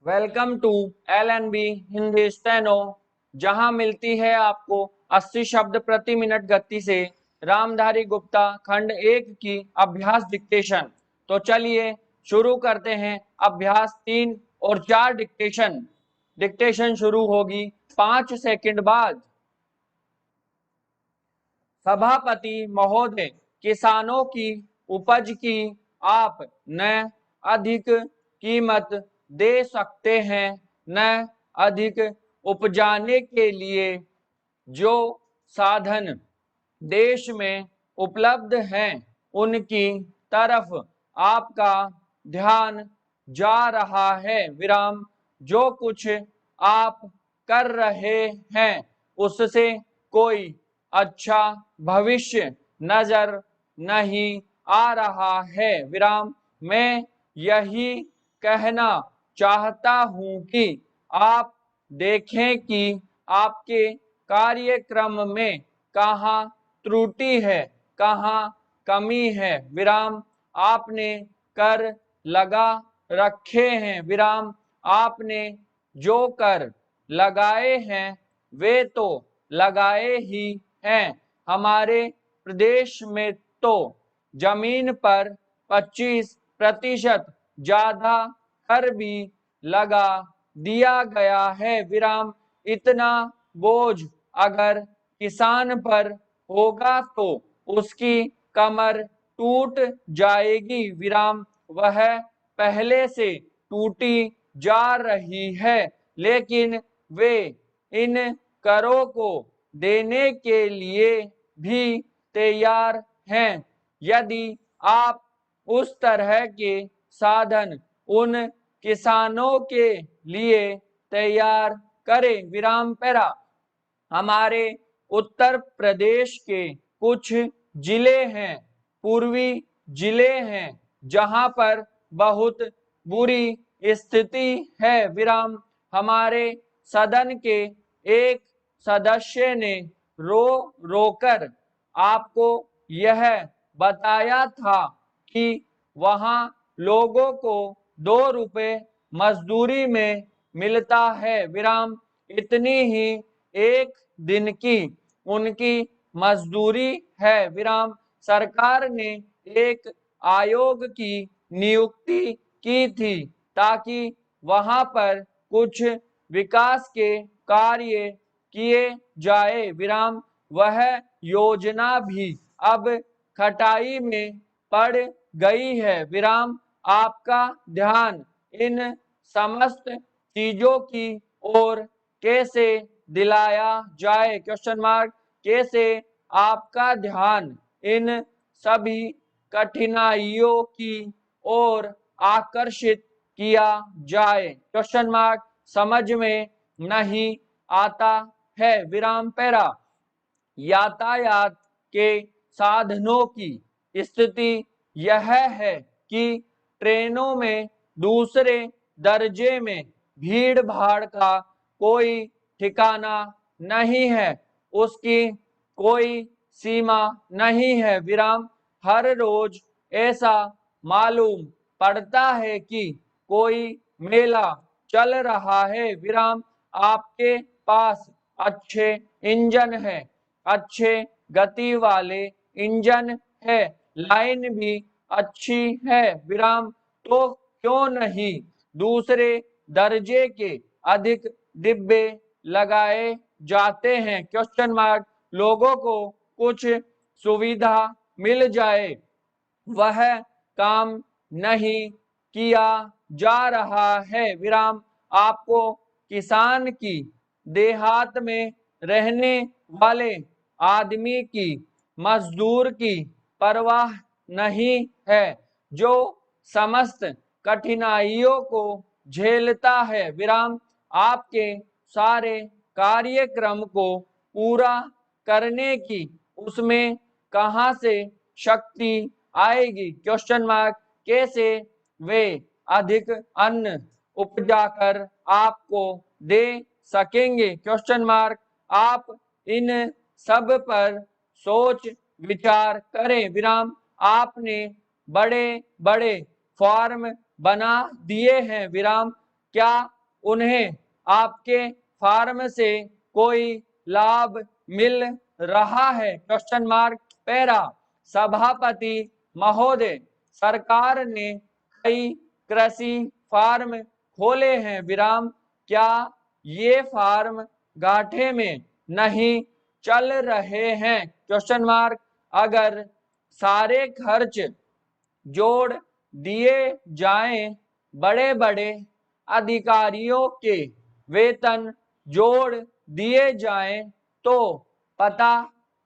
Welcome to LNB Hindi steno, जहां मिलती है आपको 80 शब्द प्रति मिनट गति से रामधारी गुप्ता खंड 1 की अभ्यास डिक्टेशन। तो चलिए शुरू करते हैं। अभ्यास 3 और 4 डिक्टेशन। डिक्टेशन शुरू होगी 5 सेकंड बाद। सभापति महोदय, किसानों की उपज की आप न अधिक कीमत दे सकते हैं, न अधिक उपजाने के लिए जो साधन देश में उपलब्ध हैं उनकी तरफ आपका ध्यान जा रहा है। विराम। जो कुछ आप कर रहे हैं उससे कोई अच्छा भविष्य नजर नहीं आ रहा है। विराम। मैं यही कहना चाहता हूं कि आप देखें कि आपके कार्यक्रम में कहाँ त्रुटि है, कहाँ कमी है। विराम। आपने कर लगा रखे हैं। विराम। आपने जो कर लगाए हैं वे तो लगाए ही हैं। हमारे प्रदेश में तो जमीन पर 25% ज्यादा कर भी लगा दिया गया है। विराम। इतना बोझ अगर किसान पर होगा तो उसकी कमर टूट जाएगी। विराम। वह पहले से टूटी जा रही है, लेकिन वे इन करों को देने के लिए भी तैयार हैं। यदि आप उस तरह के साधन उन किसानों के लिए तैयार करें। विराम पैरा। हमारे उत्तर प्रदेश के कुछ जिले हैं, पूर्वी जिले हैं, जहां पर बहुत बुरी स्थिति है। विराम। हमारे सदन के एक सदस्य ने रो रोकर आपको यह बताया था कि वहां लोगों को 2 रुपए मजदूरी में मिलता है। विराम। इतनी ही एक दिन की उनकी मजदूरी है। विराम। सरकार ने एक आयोग की नियुक्ति की थी ताकि वहां पर कुछ विकास के कार्य किए जाए। विराम। वह योजना भी अब खटाई में पड़ गई है। विराम। आपका ध्यान इन समस्त चीजों की ओर कैसे दिलाया जाए? Question mark. कैसे आपका ध्यान इन सभी कठिनाइयों की ओर आकर्षित किया जाए? Question mark. समझ में नहीं आता है। विराम पैरा। यातायात के साधनों की स्थिति यह है कि ट्रेनों में दूसरे दर्जे में भीड़ भाड़ का कोई ठिकाना नहीं है, उसकी कोई सीमा नहीं है। विराम। हर रोज ऐसा मालूम पड़ता है कि कोई मेला चल रहा है। विराम। आपके पास अच्छे इंजन है, अच्छे गति वाले इंजन है, लाइन भी अच्छी है। विराम। तो क्यों नहीं दूसरे दर्जे के अधिक डिब्बे लगाए जाते हैं? Question mark. लोगों को कुछ सुविधा मिल जाए, वह काम नहीं किया जा रहा है। विराम। आपको किसान की, देहात में रहने वाले आदमी की, मजदूर की परवाह नहीं है, जो समस्त कठिनाइयों को झेलता है। विराम। आपके सारे कार्यक्रम को पूरा करने की उसमें कहां से शक्ति आएगी? Question mark. कैसे वे अधिक अन्न उपजाकर आपको दे सकेंगे? Question mark. आप इन सब पर सोच विचार करें। विराम। आपने बड़े बड़े फॉर्म बना दिए हैं। विराम। क्या उन्हें आपके फार्म से कोई लाभ मिल रहा है? Question mark. पैरा। सभापति महोदय, सरकार ने कई कृषि फार्म खोले हैं विराम, क्या ये फार्म घाटे में नहीं चल रहे हैं? Question mark. अगर सारे खर्च जोड़ दिए जाएं, बड़े बड़े अधिकारियों के वेतन जोड़ दिए जाएं, तो पता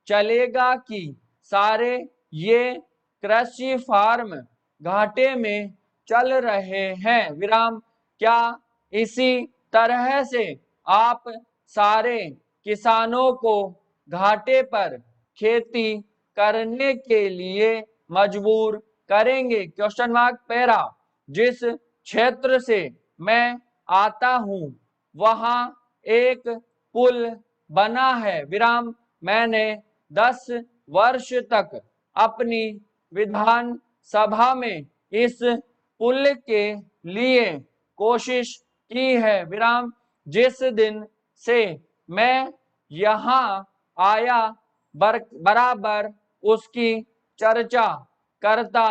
चलेगा कि सारे ये कृषि फार्म घाटे में चल रहे हैं विराम, क्या इसी तरह से आप सारे किसानों को घाटे पर खेती करने के लिए मजबूर करेंगे? Question mark. पैरा। जिस क्षेत्र से मैं आता हूं वहां एक पुल बना है विराम, मैंने 10 वर्ष तक अपनी विधान सभा में इस पुल के लिए कोशिश की है विराम, जिस दिन से मैं यहाँ आया बराबर उसकी चर्चा करता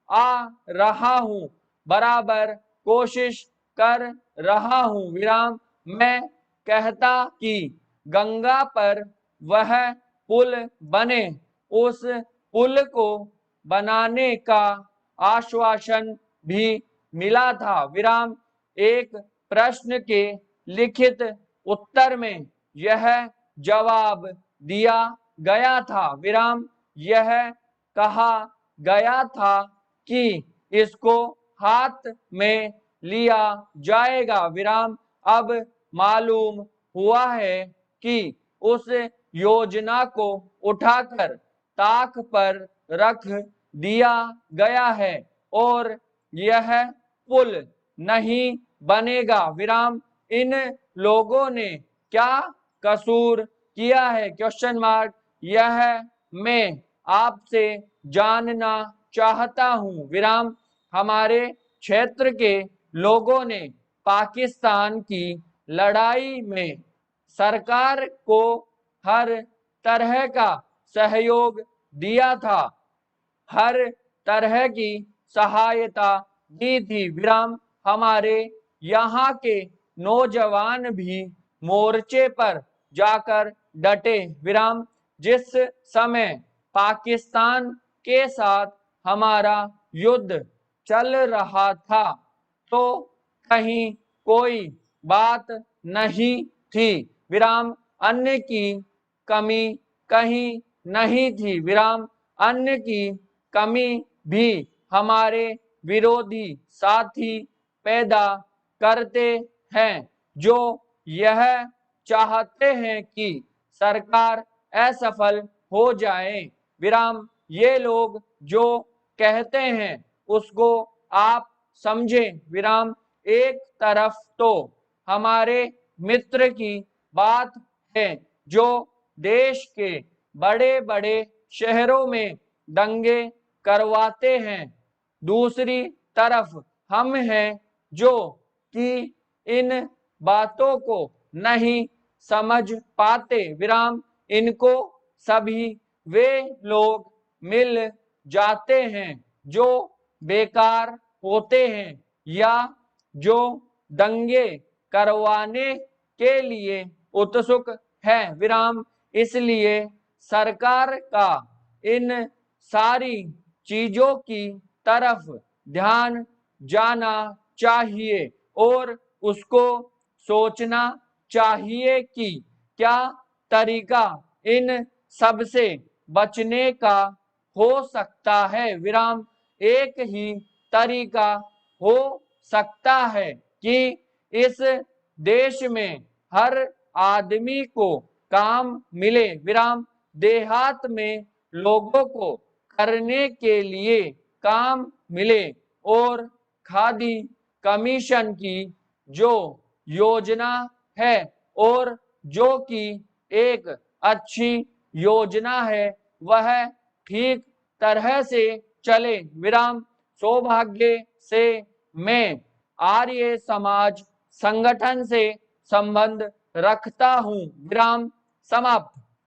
आ रहा हूं, बराबर कोशिश कर रहा हूं विराम, मैं कहता कि गंगा पर वह पुल बने, उस पुल को बनाने का आश्वासन भी मिला था विराम। एक प्रश्न के लिखित उत्तर में यह जवाब दिया गया था विराम, यह कहा गया था कि इसको हाथ में लिया जाएगा विराम, अब मालूम हुआ है कि उस योजना को उठाकर ताक पर रख दिया गया है और यह पुल नहीं बनेगा विराम, इन लोगों ने क्या कसूर किया है? Question mark. यह मैं आपसे जानना चाहता हूं विराम, हमारे क्षेत्र के लोगों ने पाकिस्तान की लड़ाई में सरकार को हर तरह का सहयोग दिया था, हर तरह की सहायता दी थी विराम, हमारे यहाँ के नौजवान भी मोर्चे पर जाकर डटे विराम, जिस समय पाकिस्तान के साथ हमारा युद्ध चल रहा था तो कहीं कोई बात नहीं थी विराम, अन्न की कमी कहीं नहीं थी विराम, अन्न की कमी भी हमारे विरोधी साथी पैदा करते हैं, जो यह चाहते हैं कि सरकार असफल हो जाए विराम, ये लोग जो कहते हैं उसको आप समझें विराम, एक तरफ तो हमारे मित्र की बात है जो देश के बड़े बड़े शहरों में दंगे करवाते हैं, दूसरी तरफ हम हैं जो कि इन बातों को नहीं समझ पाते विराम, इनको सभी वे लोग मिल जाते हैं जो बेकार होते हैं या जो दंगे करवाने के लिए उत्सुक है विराम, इसलिए सरकार का इन सारी चीजों की तरफ ध्यान जाना चाहिए और उसको सोचना चाहिए कि क्या तरीका इन सब से बचने का हो सकता है विराम, एक ही तरीका हो सकता है कि इस देश में हर आदमी को काम मिले विराम, देहात में लोगों को करने के लिए काम मिले और खादी कमीशन की जो योजना है और जो कि एक अच्छी योजना है वह ठीक तरह से चले विराम, सौभाग्य से मैं आर्य समाज संगठन से संबंध रखता हूं, विराम समाप्त।